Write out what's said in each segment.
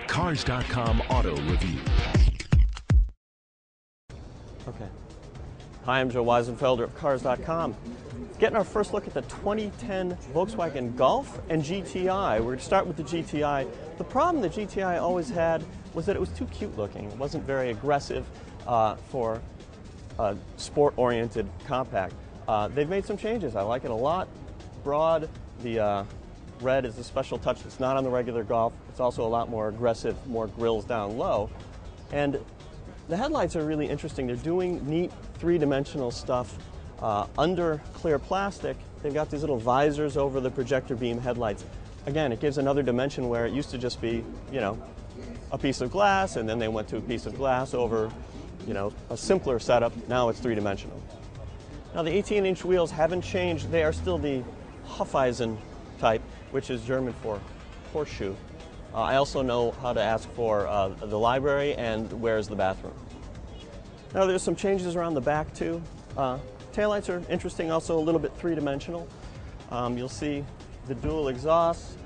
Cars.com Auto Review. Okay. Hi, I'm Joe Weisenfelder of Cars.com. Getting our first look at the 2010 Volkswagen Golf and GTI. We're going to start with the GTI. The problem the GTI always had was that it was too cute looking. It wasn't very aggressive for a sport-oriented compact. They've made some changes. I like it a lot. Broad, the red is a special touch that's not on the regular Golf. It's also a lot more aggressive, more grills down low. And the headlights are really interesting. They're doing neat three-dimensional stuff under clear plastic. They've got these little visors over the projector beam headlights. Again, it gives another dimension where it used to just be, a piece of glass, and then they went to a piece of glass over, a simpler setup. Now it's three-dimensional. Now the 18-inch wheels haven't changed. They are still the Hufeisen type, which is German for horseshoe. I also know how to ask for the library and where's the bathroom. Now there's some changes around the back too. Taillights are interesting, also a little bit three-dimensional. You'll see the dual exhausts,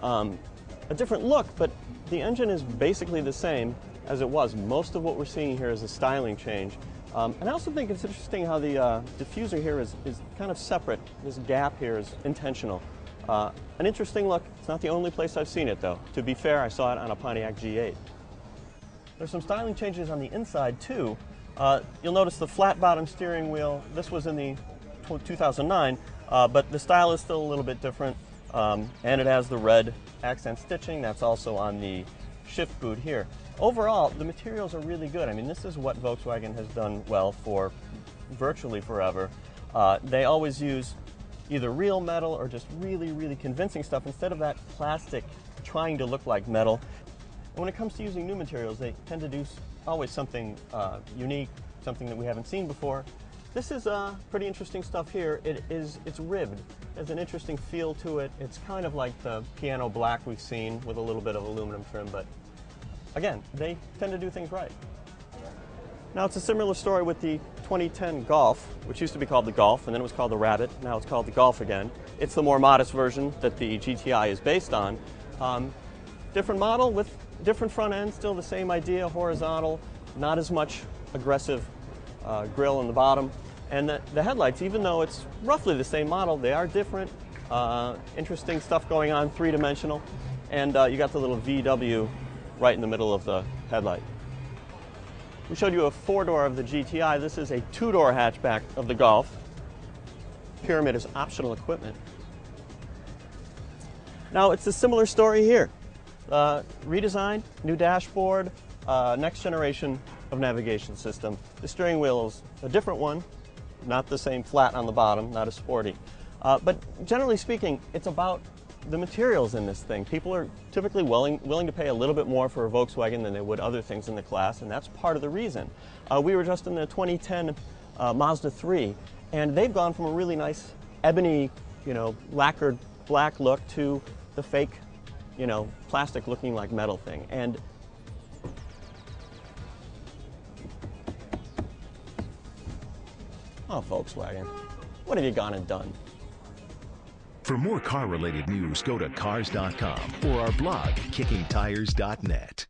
a different look, but the engine is basically the same as it was. Most of what we're seeing here is a styling change. And I also think it's interesting how the diffuser here is kind of separate. This gap here is intentional. An interesting look. It's not the only place I've seen it, though. To be fair, I saw it on a Pontiac G8. There's some styling changes on the inside, too. You'll notice the flat-bottom steering wheel. This was in the 2009, but the style is still a little bit different. And it has the red accent stitching. That's also on the shift boot here. Overall, the materials are really good. I mean, this is what Volkswagen has done well for virtually forever. They always use either real metal or just really, really convincing stuff instead of that plastic trying to look like metal. And when it comes to using new materials, they tend to do always something unique, something that we haven't seen before. This is pretty interesting stuff here. It's ribbed. There's an interesting feel to it. It's kind of like the piano black we've seen with a little bit of aluminum trim, but again, they tend to do things right. Now it's a similar story with the 2010 Golf, which used to be called the Golf, and then it was called the Rabbit. Now it's called the Golf again. It's the more modest version that the GTI is based on. Different model with different front end, still the same idea, horizontal, not as much aggressive grille in the bottom. And the headlights, even though it's roughly the same model, they are different. Interesting stuff going on, three-dimensional. And you got the little VW right in the middle of the headlight. We showed you a four-door of the GTI. This is a two-door hatchback of the Golf. Pyramid is optional equipment. Now it's a similar story here. Redesign, new dashboard, next generation of navigation system. The steering wheel is a different one, not the same flat on the bottom, not as sporty. But generally speaking, it's about the materials in this thing. People are typically willing to pay a little bit more for a Volkswagen than they would other things in the class, and that's part of the reason. We were just in the 2010 Mazda 3, and they've gone from a really nice ebony, lacquered black look to the fake, plastic looking like metal thing. And oh, Volkswagen, what have you gone and done? For more car-related news, go to Cars.com or our blog, KickingTires.net.